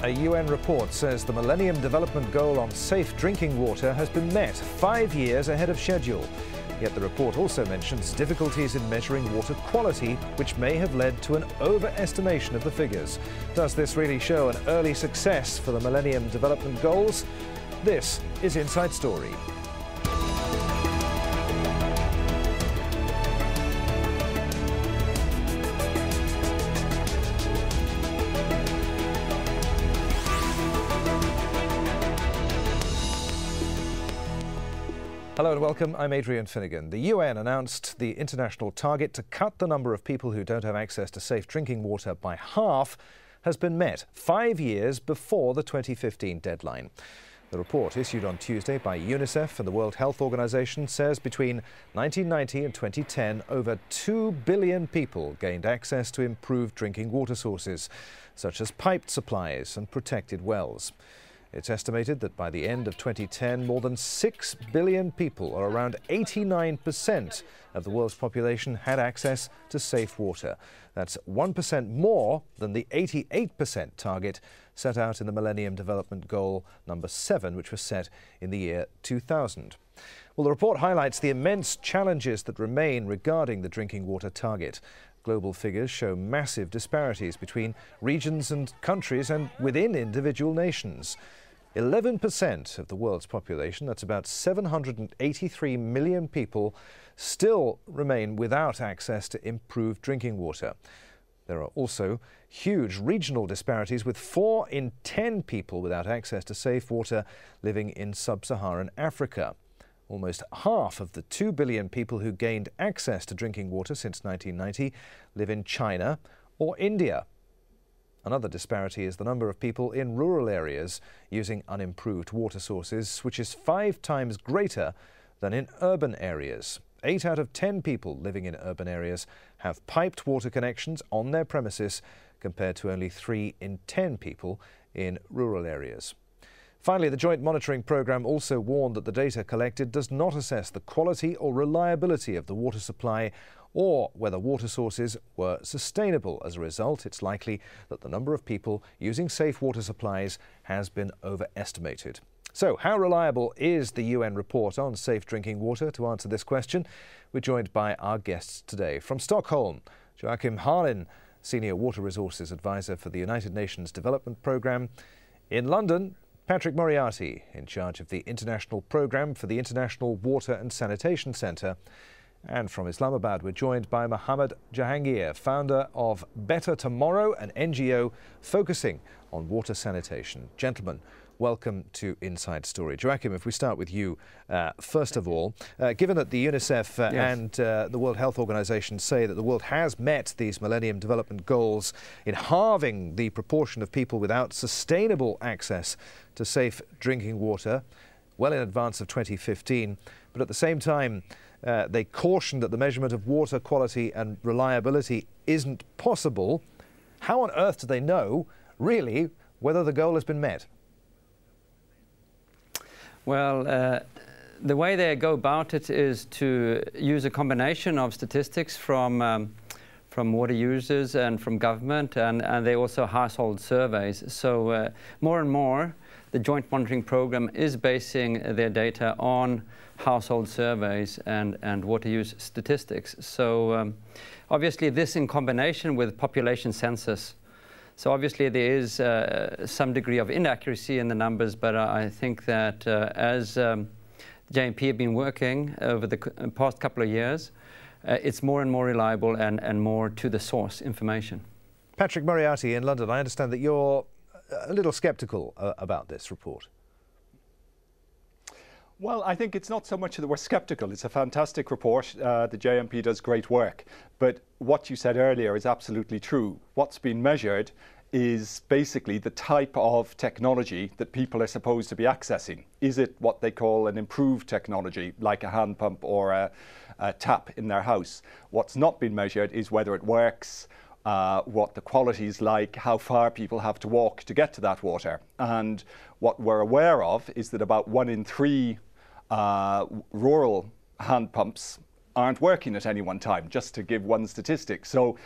A UN report says the Millennium Development Goal on safe drinking water has been met 5 years ahead of schedule. Yet the report also mentions difficulties in measuring water quality, which may have led to an overestimation of the figures. Does this really show an early success for the Millennium Development Goals? This is Inside Story. Hello and welcome, I'm Adrian Finnegan. The UN announced the international target to cut the number of people who don't have access to safe drinking water by half has been met 5 years before the 2015 deadline. The report, issued on Tuesday by UNICEF and the World Health Organization, says between 1990 and 2010, over 2 billion people gained access to improved drinking water sources, such as piped supplies and protected wells. It's estimated that by the end of 2010, more than 6 billion people, or around 89% of the world's population, had access to safe water. That's 1% more than the 88% target set out in the Millennium Development Goal number 7, which was set in the year 2000. Well, the report highlights the immense challenges that remain regarding the drinking water target. Global figures show massive disparities between regions and countries and within individual nations. 11% of the world's population, that's about 783 million people, still remain without access to improved drinking water. There are also huge regional disparities, with 4 in 10 people without access to safe water living in Sub-Saharan Africa. Almost half of the 2 billion people who gained access to drinking water since 1990 live in China or India. Another disparity is the number of people in rural areas using unimproved water sources, which is 5 times greater than in urban areas. 8 out of 10 people living in urban areas have piped water connections on their premises, compared to only 3 in 10 people in rural areas. Finally, the Joint Monitoring Programme also warned that the data collected does not assess the quality or reliability of the water supply, or whether water sources were sustainable. As a result, it's likely that the number of people using safe water supplies has been overestimated. So, how reliable is the UN report on safe drinking water? To answer this question, we're joined by our guests today. From Stockholm, Joakim Harlin, Senior Water Resources Advisor for the United Nations Development Programme. In London, Patrick Moriarty, in charge of the International Programme for the International Water and Sanitation Centre. And from Islamabad, we're joined by Mohammed Jahangir, founder of Better Tomorrow, an NGO focusing on water sanitation. Gentlemen, welcome to Inside Story. Joakim, if we start with you, first of all, given that the UNICEF and the World Health Organization say that the world has met these Millennium Development Goals in halving the proportion of people without sustainable access to safe drinking water, well in advance of 2015, but at the same time, they caution that the measurement of water quality and reliability isn't possible. How on earth do they know, really, whether the goal has been met? Well, the way they go about it is to use a combination of statistics from water users and from government, and they also household surveys. So more and more, the Joint Monitoring Programme is basing their data on household surveys and water use statistics. So obviously this in combination with population census. So obviously there is some degree of inaccuracy in the numbers, but I think that as JMP have been working over the past couple of years, it's more and more reliable and more to the source information. Patrick Moriarty in London, I understand that you're a little sceptical about this report. Well, I think it's not so much that we're sceptical. It's a fantastic report. The JMP does great work. But what you said earlier is absolutely true. What's been measured is basically the type of technology that people are supposed to be accessing. Is it what they call an improved technology, like a hand pump or a tap in their house? What's not been measured is whether it works, what the quality is like, how far people have to walk to get to that water. And what we're aware of is that about 1 in 3 rural hand pumps aren't working at any one time, just to give one statistic. So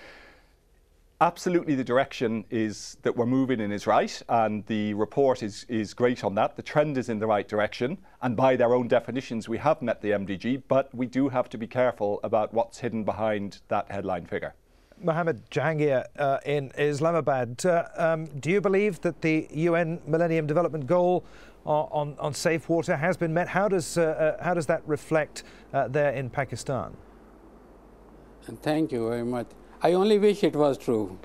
Absolutely, the direction is that we're moving in is right, and the report is great on that. The trend is in the right direction, and by their own definitions, we have met the MDG, but we do have to be careful about what's hidden behind that headline figure. Mohammed Jahangir in Islamabad, do you believe that the UN Millennium Development Goal on safe water has been met? How does that reflect there in Pakistan? Thank you very much. I only wish it was true,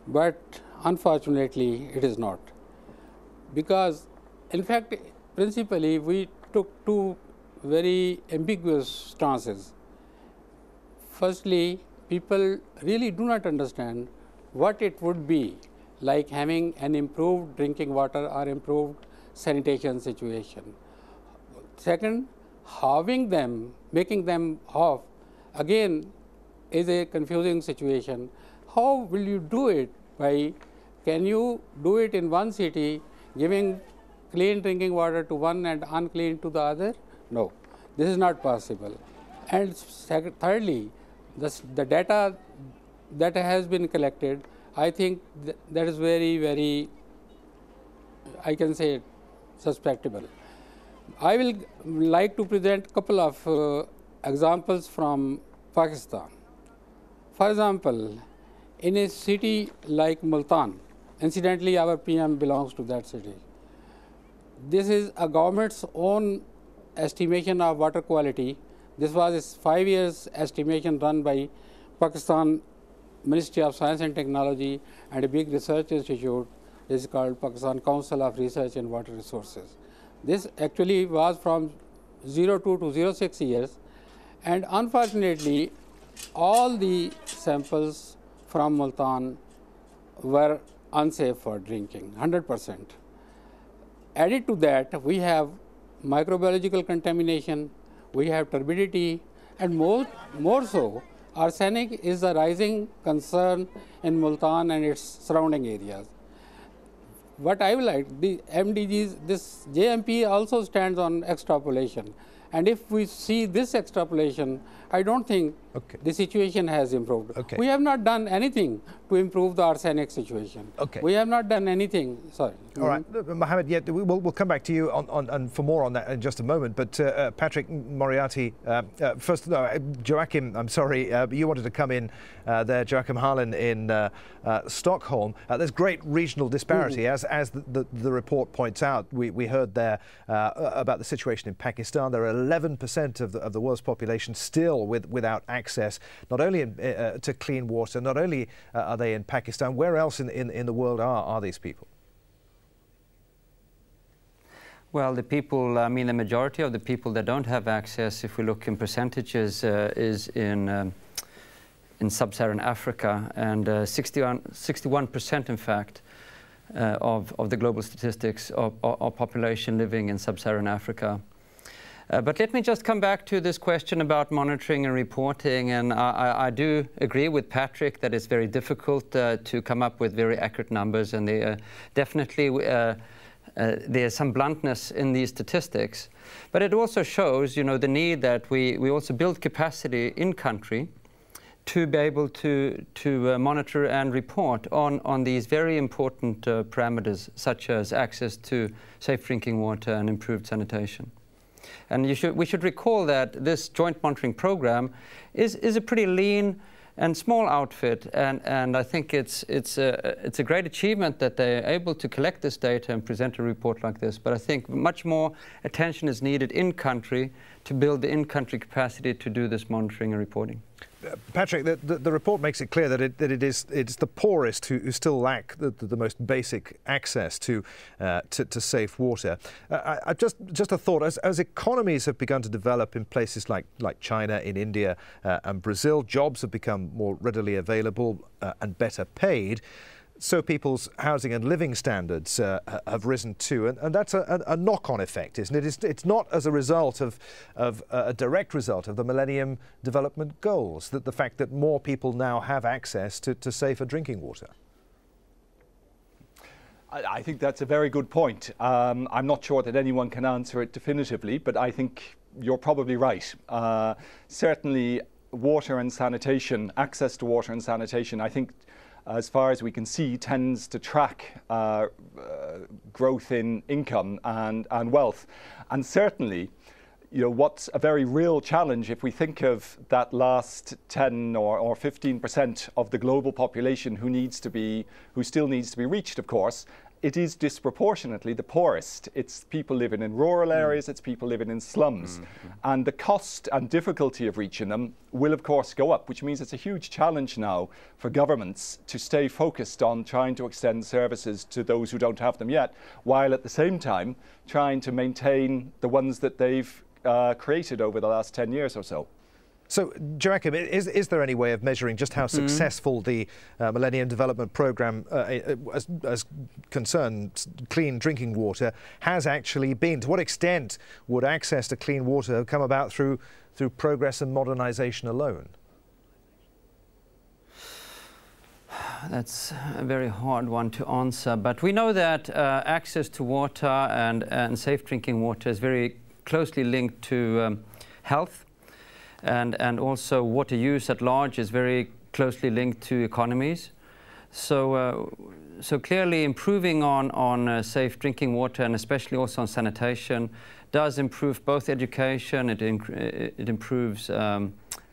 but unfortunately it is not. Because in fact, principally we took two very ambiguous stances. Firstly, people really do not understand what it would be like having an improved drinking water or improved sanitation situation. Second, halving them, making them half, again, is a confusing situation. How will you do it? Can you do it in one city, giving clean drinking water to one and unclean to the other? No, this is not possible. And thirdly, the data that has been collected, I think that is very, very, I can say, suspectable. I will like to present a couple of examples from Pakistan. For example, in a city like Multan, incidentally our PM belongs to that city. This is a government's own estimation of water quality. This was a 5 years estimation run by Pakistan Ministry of Science and Technology and a big research institute. This is called Pakistan Council of Research in Water Resources. This actually was from 02 to 06 years, and unfortunately all the samples from Multan were unsafe for drinking, 100%. Added to that, we have microbiological contamination, we have turbidity, and more so, arsenic is a rising concern in Multan and its surrounding areas. What I would like, the MDGs, this JMP also stands on extrapolation. And if we see this extrapolation, I don't think the situation has improved. We have not done anything to improve the arsenic situation. We have not done anything. Sorry. All right, Mohammed, we'll come back to you on for more on that in just a moment. But Patrick, Moriarty, first, no, Joakim, I'm sorry, you wanted to come in there, Joakim Harlin in Stockholm. There's great regional disparity, as the report points out. We heard there about the situation in Pakistan. There are 11% of the world's population still without access, not only to clean water, not only are they in Pakistan, where else in the world are these people? Well, the people, I mean, the majority of the people that don't have access, if we look in percentages, is in Sub-Saharan Africa, and 61%, in fact, of the global statistics of population living in Sub-Saharan Africa. But let me just come back to this question about monitoring and reporting, and I do agree with Patrick that it's very difficult to come up with very accurate numbers, and they definitely there's some bluntness in these statistics, but it also shows, the need that we also build capacity in country to be able to monitor and report on these very important parameters, such as access to safe drinking water and improved sanitation. And we should recall that this joint monitoring program is a pretty lean and small outfit, and I think it's a great achievement that they're able to collect this data and present a report like this. But I think much more attention is needed in country to build the in-country capacity to do this monitoring and reporting. Patrick, the report makes it clear that it's the poorest who still lack the most basic access to safe water. Just a thought: as economies have begun to develop in places like China, in India, and Brazil, jobs have become more readily available and better paid. So people's housing and living standards have risen too, and that's a knock-on effect, isn't it? It's not as a result of a direct result of the Millennium Development Goals, that the fact that more people now have access to safer drinking water. I think that's a very good point. I'm not sure that anyone can answer it definitively, but I think you're probably right. Certainly water and sanitation, access to water and sanitation, I think as far as we can see, tends to track growth in income and wealth. And certainly, you know, what's a very real challenge, if we think of that last 10 or 15% of the global population who still needs to be reached, of course, it is disproportionately the poorest. It's people living in rural areas, it's people living in slums. And the cost and difficulty of reaching them will, of course, go up, which means it's a huge challenge now for governments to stay focused on trying to extend services to those who don't have them yet, while at the same time trying to maintain the ones that they've created over the last 10 years or so. So, Joakim, is there any way of measuring just how successful the Millennium Development Programme, as concerns clean drinking water, has actually been? To what extent would access to clean water have come about through progress and modernisation alone? That's a very hard one to answer, but we know that access to water and safe drinking water is very closely linked to health. And also water use at large is very closely linked to economies. So clearly improving on safe drinking water, and especially also on sanitation, does improve both education, it improves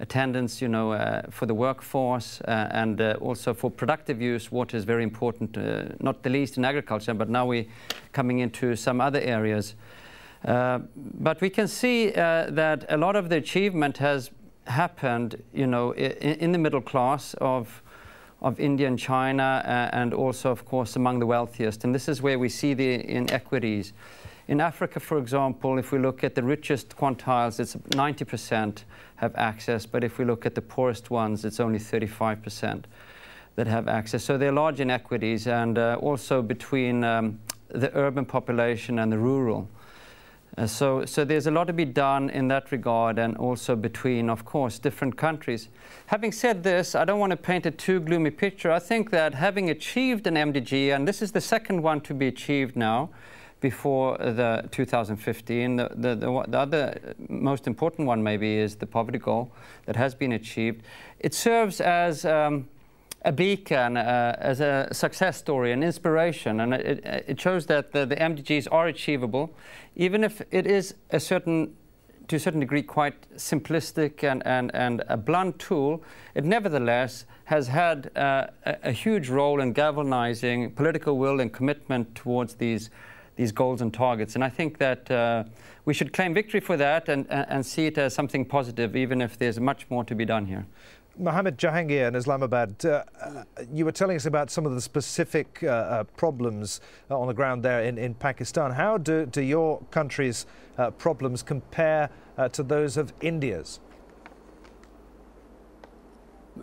attendance, you know, for the workforce, and also for productive use. Water is very important, not the least in agriculture, but now we're coming into some other areas. But we can see that a lot of the achievement has happened, you know, in the middle class of India and China, and also, of course, among the wealthiest. And this is where we see the inequities. In Africa, for example, if we look at the richest quantiles, it's 90% have access. But if we look at the poorest ones, it's only 35% that have access. So there are large inequities, and also between the urban population and the rural. So there's a lot to be done in that regard, and also between, of course, different countries. Having said this, I don't want to paint a too gloomy picture. I think that having achieved an MDG, and this is the second one to be achieved now, before the 2015, the other most important one maybe is the poverty goal that has been achieved. It serves as a beacon, as a success story, an inspiration, and it shows that the MDGs are achievable, even if it is to a certain degree quite simplistic and a blunt tool. It nevertheless has had a huge role in galvanizing political will and commitment towards these goals and targets. And I think that we should claim victory for that and see it as something positive, even if there's much more to be done here. Mohammed, Jahangir in Islamabad, you were telling us about some of the specific problems on the ground there in Pakistan. How do your country's problems compare to those of India's?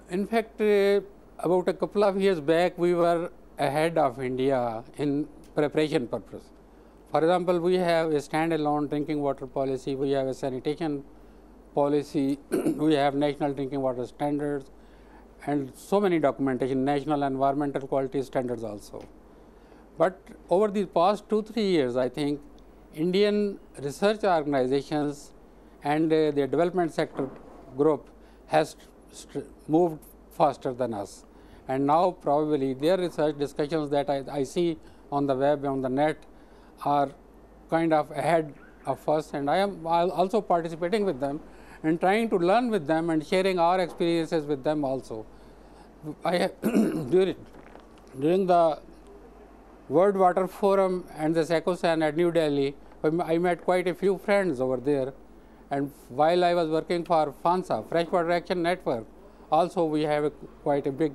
In fact, about a couple of years back, we were ahead of India in preparation purpose. For example, we have a standalone drinking water policy, we have a sanitation policy, we have national drinking water standards, and so many documentation, national environmental quality standards also. But over the past 2-3 years, I think Indian research organizations and the development sector group has moved faster than us. And now probably their research discussions that I see on the web, on the net, are kind of ahead of us, and I am also participating with them and trying to learn with them and sharing our experiences with them also. During the World Water Forum and the Sanitation at New Delhi, I met quite a few friends over there, and while I was working for FANSA, Freshwater Action Network, also we have quite a big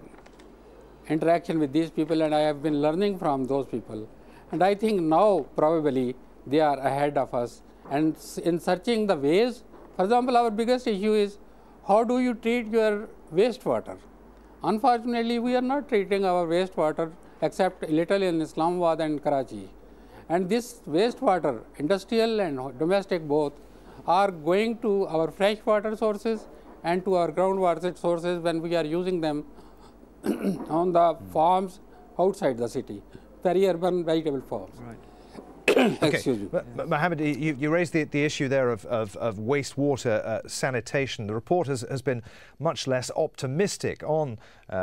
interaction with these people, and I have been learning from those people. And I think now probably they are ahead of us, and in searching the ways. For example, our biggest issue is how do you treat your wastewater? Unfortunately, we are not treating our wastewater except little in Islamabad and Karachi. And this wastewater, industrial and domestic both, are going to our freshwater sources and to our groundwater sources when we are using them on the farms outside the city, very urban vegetable farms. Right. Excuse me. Mohammed, you raised the issue there of wastewater sanitation. The report has been much less optimistic on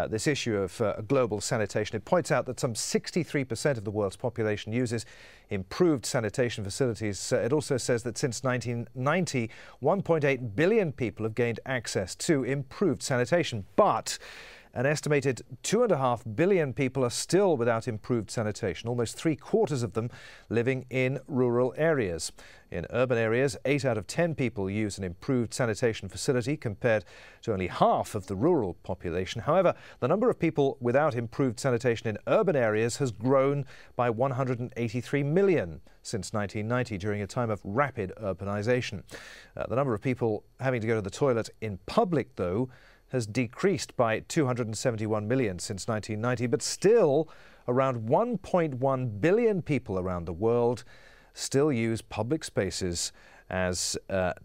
this issue of global sanitation. It points out that some 63% of the world's population uses improved sanitation facilities. It also says that since 1990, 1.8 billion people have gained access to improved sanitation. But an estimated 2.5 billion people are still without improved sanitation, almost 3/4 of them living in rural areas. In urban areas, 8 out of 10 people use an improved sanitation facility compared to only half of the rural population. However, the number of people without improved sanitation in urban areas has grown by 183 million since 1990 during a time of rapid urbanisation. The number of people having to go to the toilet in public, though, has decreased by 271 million since 1990, but still around 1.1 billion people around the world still use public spaces as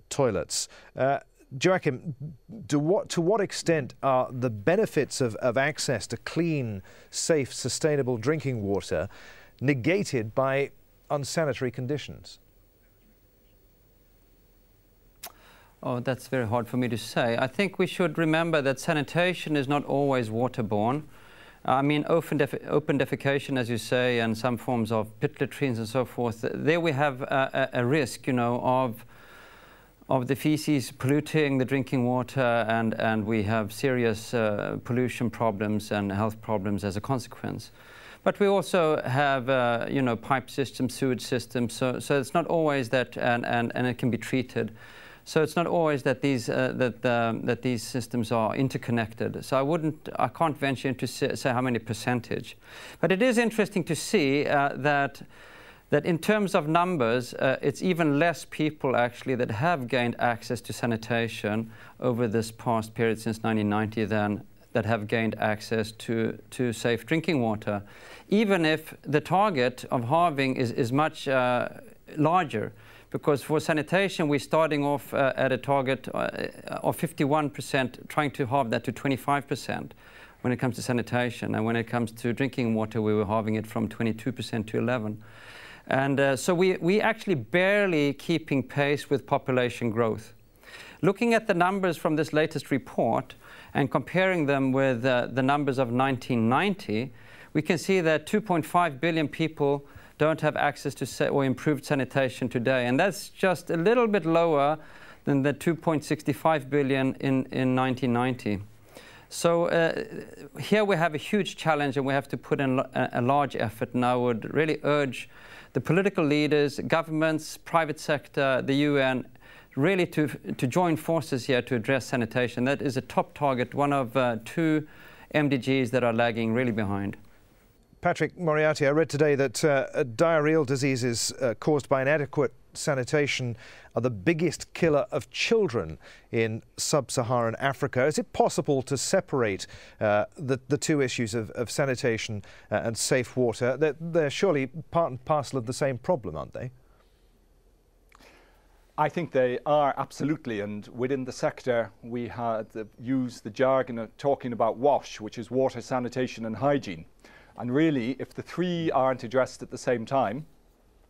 toilets. Joakim, to what extent are the benefits of access to clean, safe, sustainable drinking water negated by unsanitary conditions? Oh, that's very hard for me to say. I think we should remember that sanitation is not always waterborne. I mean, open defecation, as you say, and some forms of pit latrines and so forth, there we have a risk, you know, of the feces polluting the drinking water, and we have serious pollution problems and health problems as a consequence. But we also have, you know, pipe systems, sewage systems, so it's not always that, and it can be treated. So it's not always that that these systems are interconnected. So I can't venture into say how many percentage, but it is interesting to see that in terms of numbers, it's even less people actually that have gained access to sanitation over this past period since 1990 than that have gained access to safe drinking water, even if the target of halving is much larger. Because for sanitation, we're starting off at a target of 51%, trying to halve that to 25% when it comes to sanitation. And when it comes to drinking water, we were halving it from 22% to 11%. And so we actually barely keeping pace with population growth. Looking at the numbers from this latest report and comparing them with the numbers of 1990, we can see that 2.5 billion people don't have access to or improved sanitation today. And that's just a little bit lower than the 2.65 billion in 1990. So here we have a huge challenge, and we have to put in a large effort. And I would really urge the political leaders, governments, private sector, the UN, really to join forces here to address sanitation. That is a top target, one of 2 MDGs that are lagging really behind. Patrick Moriarty, I read today that diarrheal diseases caused by inadequate sanitation are the biggest killer of children in Sub-Saharan Africa. Is it possible to separate the 2 issues of sanitation and safe water? They're surely part and parcel of the same problem, aren't they? I think they are, absolutely, and within the sector we had used the jargon of talking about WASH, which is water, sanitation and hygiene. And really, if the 3 aren't addressed at the same time,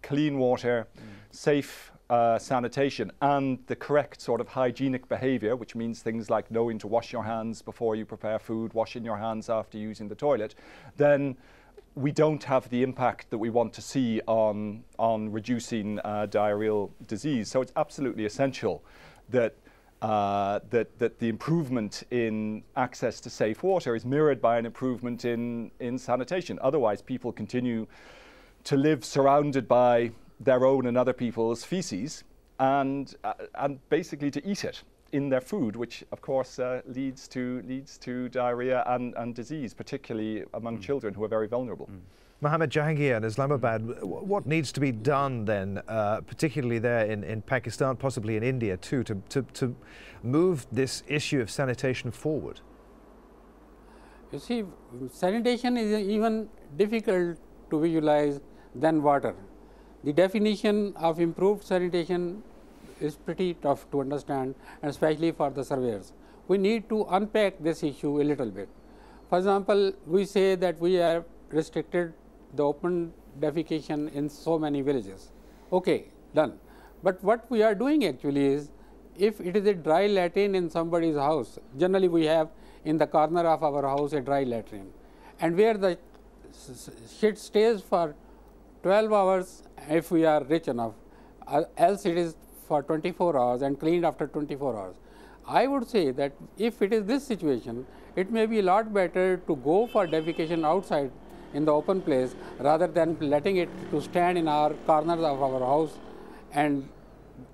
clean water, safe sanitation, and the correct sort of hygienic behaviour, which means things like knowing to wash your hands before you prepare food, washing your hands after using the toilet, then we don't have the impact that we want to see on reducing diarrheal disease. So it's absolutely essential that that the improvement in access to safe water is mirrored by an improvement in sanitation. Otherwise, people continue to live surrounded by their own and other people's feces, and basically to eat it in their food, which of course leads to diarrhea and disease, particularly among children who are very vulnerable. Mohammed, Jahangir in Islamabad, what needs to be done then, particularly there in Pakistan, possibly in India too, to move this issue of sanitation forward? You see, sanitation is even difficult to visualize than water. The definition of improved sanitation is pretty tough to understand, and especially for the surveyors. We need to unpack this issue a little bit. For example, we say that we have restricted the open defecation in so many villages. Okay, done. But what we are doing actually is, if it is a dry latrine in somebody's house, generally we have in the corner of our house a dry latrine, and where the shit stays for 12 hours if we are rich enough, else it is for 24 hours and cleaned after 24 hours. I would say that if it is this situation, it may be a lot better to go for defecation outside in the open place rather than letting it to stand in our corners of our house and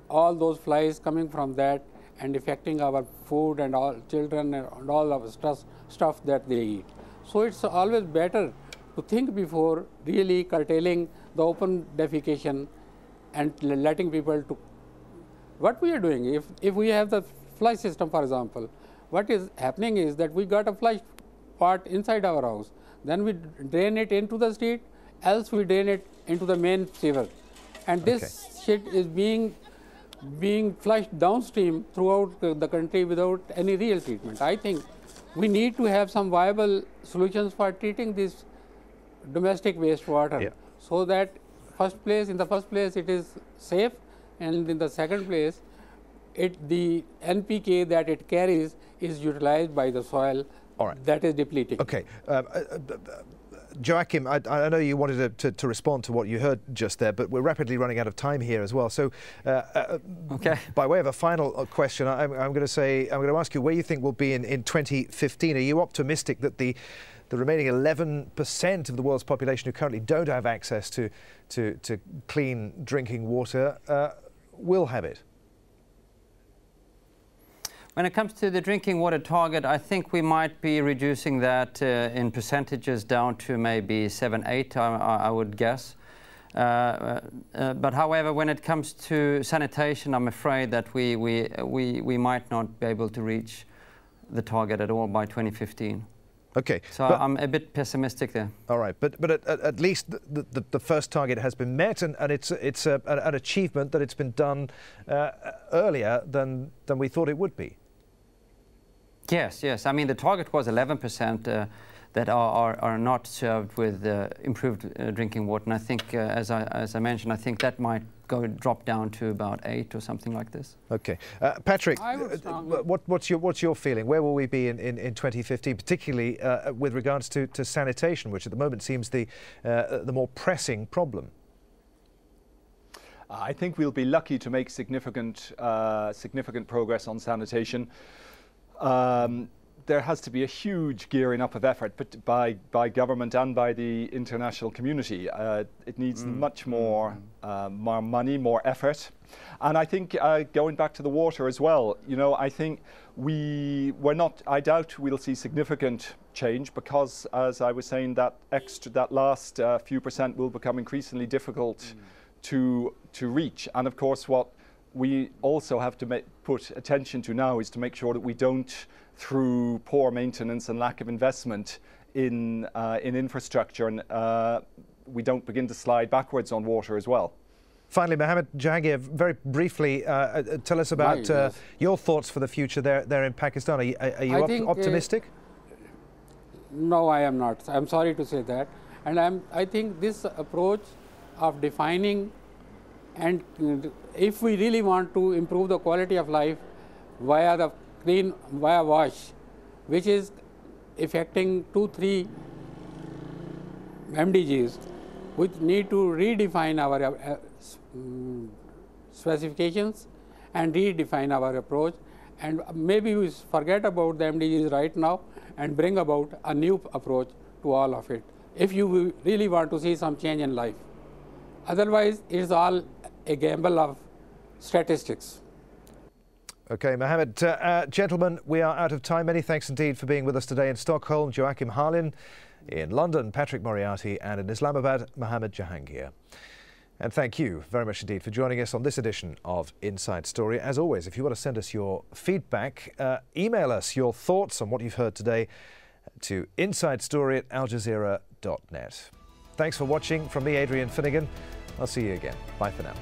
all those flies coming from that and affecting our food and all children and all of the stuff that they eat. So it's always better to think before really curtailing the open defecation and letting people to. What we are doing, if we have the flush system, for example, what is happening is that we got a flush part inside our house, then we drain it into the street, else we drain it into the main sewer, and this shit is being flushed downstream throughout the country without any real treatment. I think we need to have some viable solutions for treating this domestic wastewater, so that in the first place it is safe, and in the second place the NPK that it carries is utilized by the soil that is depleting. Okay. Joakim, I know you wanted to respond to what you heard just there, but we're rapidly running out of time here as well. So, by way of a final question, I'm going to ask you where you think we'll be in 2015. Are you optimistic that the remaining 11% of the world's population who currently don't have access to clean drinking water will have it? When it comes to the drinking water target, I think we might be reducing that in percentages down to maybe 7, 8, I would guess. But however, when it comes to sanitation, I'm afraid that we might not be able to reach the target at all by 2015. Okay. So I'm a bit pessimistic there. All right, but at least the first target has been met, and it's an achievement that it's been done earlier than we thought it would be. Yes. I mean, the target was 11% that are not served with improved drinking water, and I think, as I mentioned, I think that might drop down to about 8 or something like this. Okay, Patrick, what's your feeling? Where will we be in 2015, particularly with regards to sanitation, which at the moment seems the more pressing problem? I think we'll be lucky to make significant progress on sanitation. There has to be a huge gearing up of effort, but by government and by the international community. It needs much more money, more effort, and I think going back to the water as well. You know, I think I doubt we'll see significant change because, as I was saying, that last few percent will become increasingly difficult to reach, and of course what we also have to put attention to now is to make sure that we don't, through poor maintenance and lack of investment in infrastructure, and we don't begin to slide backwards on water as well. Finally, Mohammed Jahangir, very briefly, tell us about your thoughts for the future there in Pakistan. Are you optimistic? No, I am not. I'm sorry to say that. And I think this approach of defining, and if we really want to improve the quality of life via wash, which is affecting 2-3 MDGs, we need to redefine our specifications and redefine our approach, and maybe we forget about the MDGs right now and bring about a new approach to all of it, if you really want to see some change in life. Otherwise, it's all a gamble of statistics. Okay, Mohammed. Gentlemen, we are out of time. Many thanks indeed for being with us today in Stockholm. Joakim Harlin, in London, Patrick Moriarty, and in Islamabad, Mohammed Jahangir. And thank you very much indeed for joining us on this edition of Inside Story. As always, if you want to send us your feedback, email us your thoughts on what you've heard today to insidestory@aljazeera.net. Thanks for watching. From me, Adrian Finnegan. I'll see you again. Bye for now.